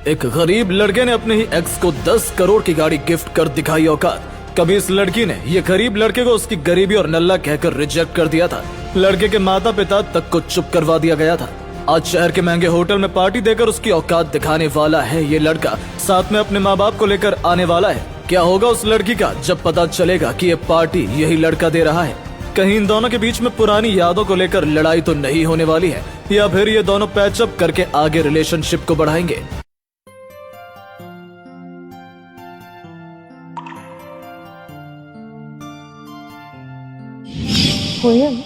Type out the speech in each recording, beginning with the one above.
एक गरीब लड़के ने अपने ही एक्स को 10 करोड़ की गाड़ी गिफ्ट कर दिखाई औकात। कभी इस लड़की ने ये गरीब लड़के को उसकी गरीबी और नल्ला कहकर रिजेक्ट कर दिया था। लड़के के माता पिता तक को चुप करवा दिया गया था। आज शहर के महंगे होटल में पार्टी देकर उसकी औकात दिखाने वाला है ये लड़का। साथ में अपने माँ बाप को लेकर आने वाला है। क्या होगा उस लड़की का जब पता चलेगा कि ये पार्टी यही लड़का दे रहा है? कहीं इन दोनों के बीच में पुरानी यादों को लेकर लड़ाई तो नहीं होने वाली है, या फिर ये दोनों पैचअप करके आगे रिलेशनशिप को बढ़ाएंगे? कोयल,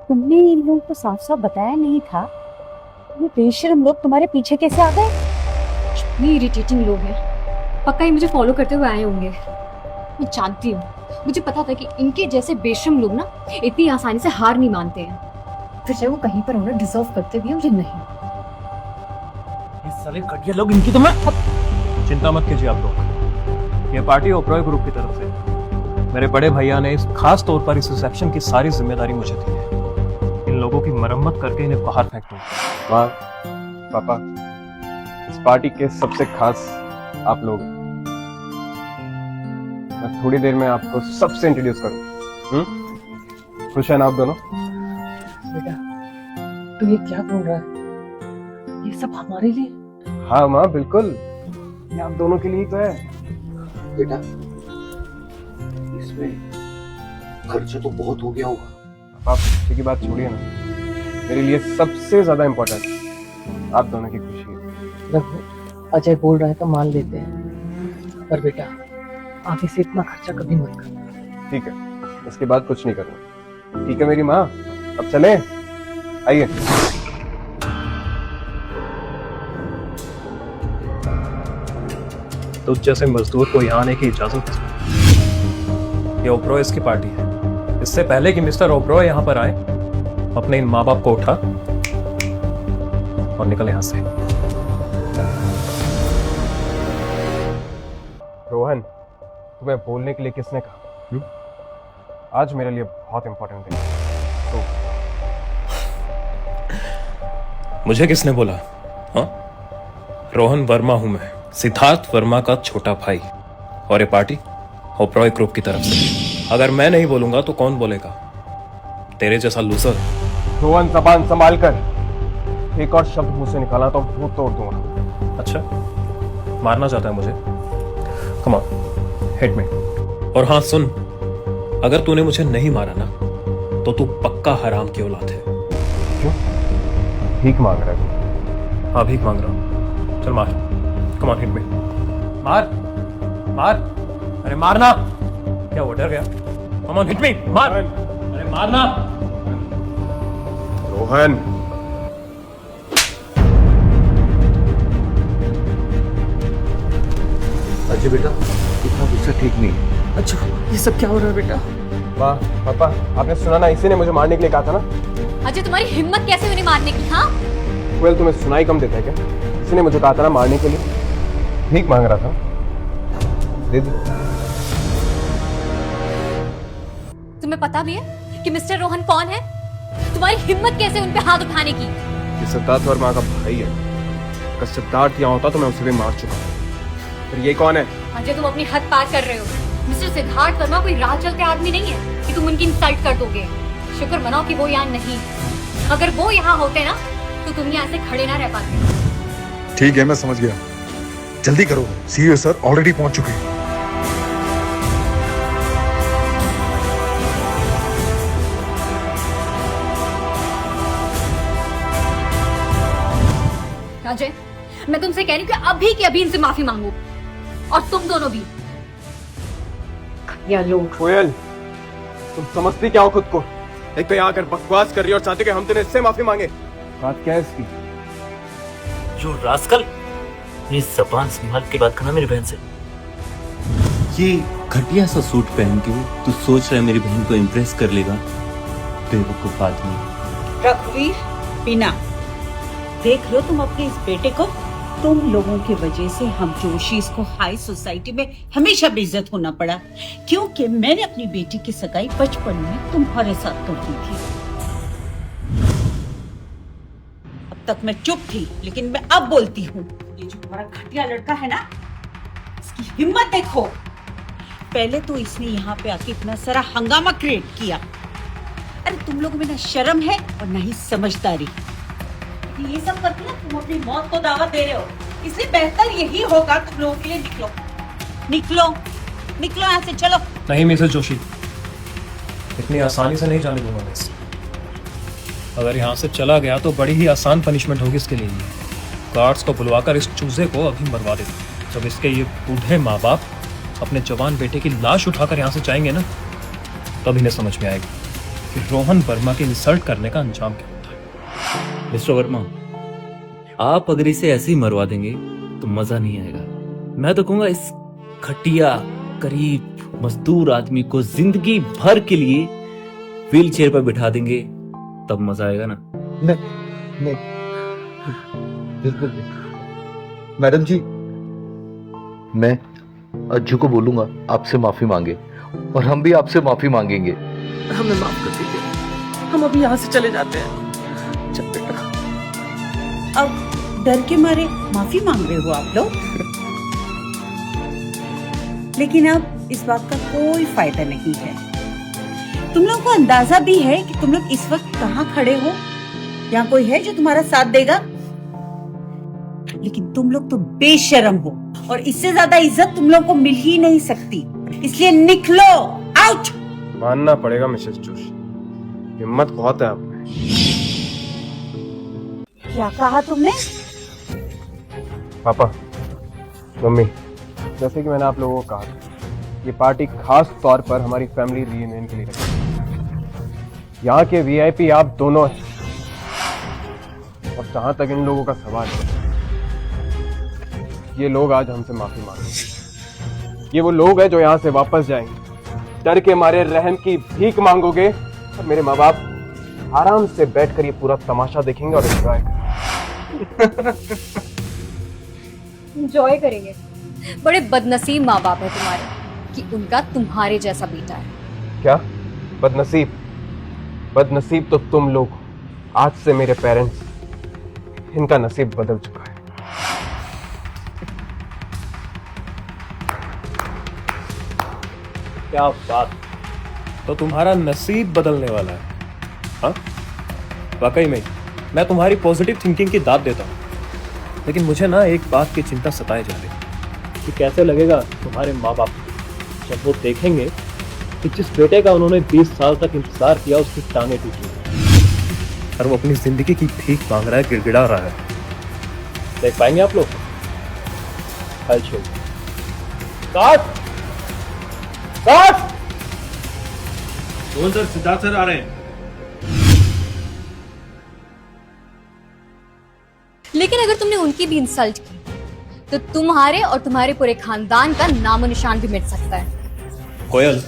तुमने इन लोगों को साफ साफ बताया नहीं था? ये बेशर्म लोग तुम्हारे पीछे कैसे आ गए? कितने इरिटेटिंग लोग हैं। पक्का ही मुझे फॉलो करते हुए आए होंगे। मैं जानती हूँ, मुझे पता था कि इनके जैसे बेशर्म लोग ना इतनी आसानी से हार नहीं मानते हैं। फिर चाहे वो कहीं पर उन्हें डिजर्व करते भी हैं, मुझे नहीं। ये साले घटिया लोग, इनकी तो मैं चिंता मत कीजिए आप लोग। ये पार्टी ओबरॉय ग्रुप की तरफ से मेरे बड़े भैया ने इस खास तौर पर इस रिसेप्शन की सारी जिम्मेदारी मुझे दी है। इन लोगों की मरम्मत करके इन्हें बाहर फेंक दूंगा। माँ, पापा, इस पार्टी के सबसे खास आप लोग। मैं थोड़ी देर में आपको सबसे इंट्रोड्यूस करूं। खुश हैं ना आप दोनों? बेटा, तू ये क्या बोल रहा है? ये सब हमारे लिए? हाँ माँ, बिल्कुल, ये आप दोनों के लिए ही तो है। बेटा, इसमें खर्चा तो बहुत हो गया होगा। आप खुशी की बात छोड़िए ना, मेरे लिए सबसे ज्यादा इम्पोर्टेंट आप दोनों की खुशी है। जब अजय बोल रहा है तो मान लेते हैं, पर बेटा आगे से इतना खर्चा कभी मत करना। ठीक है, इसके बाद कुछ नहीं करना। ठीक है मेरी माँ, अब चले, आइए। तो जैसे मजदूर को यहाँ आने की इजाजत है। ये ओबरॉय की पार्टी है। इससे पहले कि मिस्टर ओबरॉय यहाँ पर आए, अपने इन माँ बाप को उठा और निकल यहाँ से। रोहन, तुम्हें बोलने के लिए किसने कहा? आज मेरे लिए बहुत इंपॉर्टेंट है। तो मुझे किसने बोला? हाँ, रोहन वर्मा हूं मैं, सिद्धार्थ वर्मा का छोटा भाई। और ये पार्टी ओबरॉय ग्रुप की तरफ से। अगर मैं नहीं बोलूंगा तो कौन बोलेगा? तेरे जैसा लूजर। रोहन, जबान संभाल कर। एक और शब्द मुंह से निकाला तो मुंह तोड़ दूंगा। अच्छा, मारना चाहता है मुझे? Come on, hit me. और हाँ सुन, अगर तूने मुझे नहीं मारा ना तो तू पक्का हराम की औलाद है। क्यों? भीख मांग रहा है? हाँ, भीख मांग रहा हूं। चल मार, कम ऑन, हिट मी। मार मार, अरे मारना। क्या वो डर गया? कम ऑन, हिट मी, मार। अरे मारना। रोहन, अजय बेटा, इतना गुस्सा ठीक नहीं है। अच्छा, ये सब क्या हो रहा है बेटा? माँ, पापा, आपने सुना ना, इसी ने मुझे मारने के लिए कहा था ना। अजय, तुम्हारी हिम्मत कैसे हुई मारने की? हाँ, वेल, तुम्हें सुनाई कम देता है क्या? इसी ने मुझे कहा था ना मारने के लिए। भीख मांग रहा था, दे दी। तुम्हें पता भी है कि मिस्टर रोहन कौन है? तुम्हारी हिम्मत कैसे उन पे हाथ उठाने की? ये सिद्धार्थ वर्मा का भाई है। अगर सिद्धार्थ यहाँ होता तो मैं उसे भी मार चुका। फिर ये कौन है? अजय, तुम अपनी हद पार कर रहे हो। मिस्टर सिद्धार्थ वर्मा कोई राह चलते आदमी नहीं है कि तुम उनकी इंसल्ट कर दोगे। शुक्र मनाओ कि वो यहाँ नहीं। अगर वो यहाँ होते ना तो तुम यहाँ से खड़े ना रह पाते। ठीक है, मैं समझ गया। जल्दी करो, सीईओ सर ऑलरेडी पहुंच चुके हैं। अजय, मैं तुमसे कह रही हूँ कि अभी के अभी इनसे माफी मांगो, और तुम दोनों भी। या लोग, कोयल, तुम समझती क्या हो खुद को? एक तो यहाँ आकर बकवास कर रही हो और चाहते कि हम तेरे इससे माफी मांगे। बात क्या है इसकी? जो रास्कल, ये जबान संभाल के बात करना मेरी बहन से। ये घटिया सा सूट पहन के तू सोच रहा है मेरी बहन को इम्प्रेस कर लेगा? बेवकूफ आदमी। रघुवीर, बीना, देख लो तुम अपने इस बेटे को। तुम लोगों की वजह से हम जोशीज को हाई सोसाइटी में हमेशा बेइज्जत होना पड़ा, क्योंकि मैंने अपनी बेटी की सगाई बचपन में तुम्हारे साथ कर दी थी। अब तक मैं चुप थी, लेकिन मैं अब बोलती हूँ। तुम्हारा घटिया लड़का है ना, इसकी हिम्मत देखो। पहले तो इसने यहाँ पे आके इतना सारा हंगामा क्रिएट किया। अरे तुम लोगों में ना शर्म है और ना ही समझदारी। ये सब करके ना तुम अपनी मौत को दावा दे रहे हो, इसलिए बेहतर यही होगा तुम लोगों के लिए निकलो निकलो निकलो यहाँ से, चलो। नहीं मिसेस जोशी, इतनी आसानी से नहीं जाने दूंगा मैं इसे। अगर यहाँ से चला गया तो बड़ी ही आसान पनिशमेंट होगी इसके लिए। गार्ड्स को बुलवाकर इस चूजे को अभी मरवा देता। जब इसके ये बूढ़े माँ बाप अपने जवान बेटे की लाश उठाकर यहाँ से जाएंगे ना, तब इन्हें समझ में आएगा कि रोहन वर्मा की इंसल्ट करने का अंजाम क्या होता है। मिस्टर वर्मा, आप अगर इसे ऐसे ही मरवा देंगे तो मजा नहीं आएगा। मैं तो कहूंगा इस घटिया गरीब मजदूर आदमी को जिंदगी भर के लिए व्हील चेयर पर बिठा देंगे, तब मजा आएगा ना। नहीं, बिल्कुल नहीं। मैडम जी, मैं अज्जू को बोलूंगा आपसे माफी मांगे, और हम भी आपसे माफी मांगेंगे। हमें माफ कर दीजिए, हम अभी यहाँ से चले जाते हैं। चल बेटा। अब डर के मारे माफी मांग रहे हो आप लोग, लेकिन अब इस बात का कोई फायदा नहीं है। तुम लोगों को अंदाजा भी है कि तुम लोग इस वक्त कहाँ खड़े हो। यहाँ कोई है जो तुम्हारा साथ देगा? लेकिन तुम लोग तो बेशर्म हो, और इससे ज्यादा इज्जत तुम लोगों को मिल ही नहीं सकती। इसलिए निकलो, आउट। मानना पड़ेगा मिसेस जोशी, हिम्मत बहुत है आप में। क्या कहा तुमने? पापा, मम्मी, जैसे कि मैंने आप लोगों को कहा, ये पार्टी खास तौर पर हमारी फैमिली रियूनियन के लिए रखी है। यहाँ के वीआईपी आप दोनों हैं, और जहां तक इन लोगों का सवाल है, ये लोग आज हमसे माफी मांगेंगे। ये वो लोग हैं जो यहाँ से वापस जाएंगे। डर के मारे रहम की भीख मांगोगे, और मेरे माँ बाप आराम से बैठकर ये पूरा तमाशा देखेंगे और एंजॉय करेंगे। एंजॉय करेंगे? बड़े बदनसीब माँ बाप है तुम्हारे कि उनका तुम्हारे जैसा बेटा है। क्या बदनसीब? बदनसीब तो तुम लोग। आज से मेरे पेरेंट्स, इनका नसीब बदल चुका है। क्या बात, तो तुम्हारा नसीब बदलने वाला है? हाँ, वाकई में मैं तुम्हारी पॉजिटिव थिंकिंग की दाद देता हूँ, लेकिन मुझे ना एक बात की चिंता सताए जा रही है कि कैसे लगेगा तुम्हारे माँ बाप जब वो देखेंगे कि जिस बेटे का उन्होंने 20 साल तक इंतजार किया उसकी टांगें टूटी और वो अपनी जिंदगी की भीख मांग रहा है, गिड़गिड़ा रहा है। देख पाएंगे आप लोग? सर, सिद्धार्थ सर आ रहे हैं। लेकिन अगर तुमने उनकी भी इंसल्ट की तो तुम्हारे और तुम्हारे पूरे खानदान का नामो निशान भी मिट सकता है। कोयल,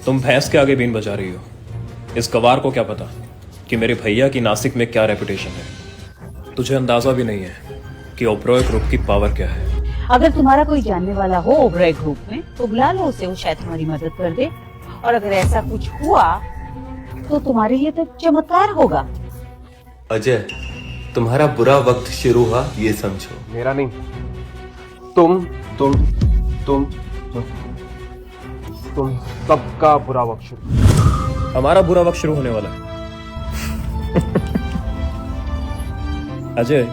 तुम भैंस के आगे बीन बजा रही हो। इस गवार को क्या पता कि मेरे भैया की नासिक में क्या रेपुटेशन है। तुझे अंदाजा भी नहीं है कि ओबरॉय ग्रुप की पावर क्या है। अगर तुम्हारा कोई जानने वाला हो ओबरॉय ग्रुप में तो बुला लो उसे, वो शायद तुम्हारी मदद कर दे। और अगर ऐसा कुछ हुआ तो तुम्हारे लिए तो चमत्कार होगा। अजय, तुम्हारा बुरा वक्त शुरू हुआ, ये समझो। मेरा नहीं, तुम सबका बुरा वक्त शुरू। हमारा बुरा वक्त शुरू होने वाला है। अजय,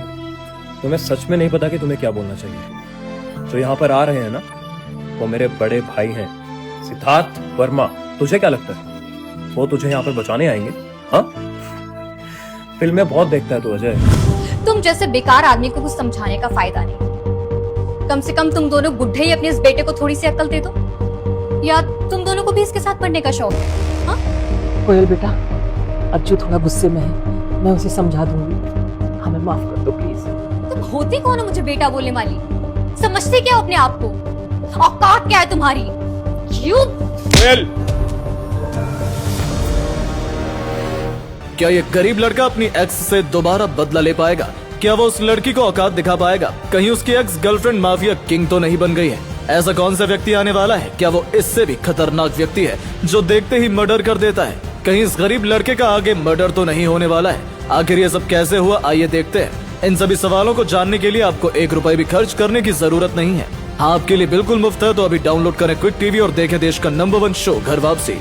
तुम्हें सच में नहीं पता कि तुम्हें क्या बोलना चाहिए। जो यहाँ पर आ रहे हैं ना, वो मेरे बड़े भाई हैं, सिद्धार्थ वर्मा। तुझे क्या लगता है वो तुझे यहाँ पर बचाने आएंगे? हाँ, फिल्में बहुत देखता है तू अजय। तुम जैसे बेकार आदमी को कुछ समझाने का फायदा नहीं। कम से कम तुम दोनों बुढ़े ही अपने इस बेटे को थोड़ी सी अक्ल दे दो, या तुम दोनों को भी इसके साथ पढ़ने का शौक है? हाँ? कोयल बेटा, अज्जू थोड़ा गुस्से में है, मैं उसे समझा दूंगी। हमें माफ कर दो प्लीज। तुम होती कौन हो मुझे बेटा बोलने वाली? समझते क्या हो अपने आप को? औकात क्या है तुम्हारी? क्यों? क्या ये गरीब लड़का अपनी एक्स से दोबारा बदला ले पाएगा? क्या वो उस लड़की को औकात दिखा पाएगा? कहीं उसकी एक्स गर्लफ्रेंड माफिया किंग तो नहीं बन गई है? ऐसा कौन सा व्यक्ति आने वाला है? क्या वो इससे भी खतरनाक व्यक्ति है जो देखते ही मर्डर कर देता है? कहीं इस गरीब लड़के का आगे मर्डर तो नहीं होने वाला है? आखिर ये सब कैसे हुआ, आइए देखते हैं। इन सभी सवालों को जानने के लिए आपको 1 रुपए भी खर्च करने की जरूरत नहीं है। आपके लिए बिल्कुल मुफ्त है, तो अभी डाउनलोड करें क्विक टीवी और देखें देश का नंबर 1 शो घर वापसी।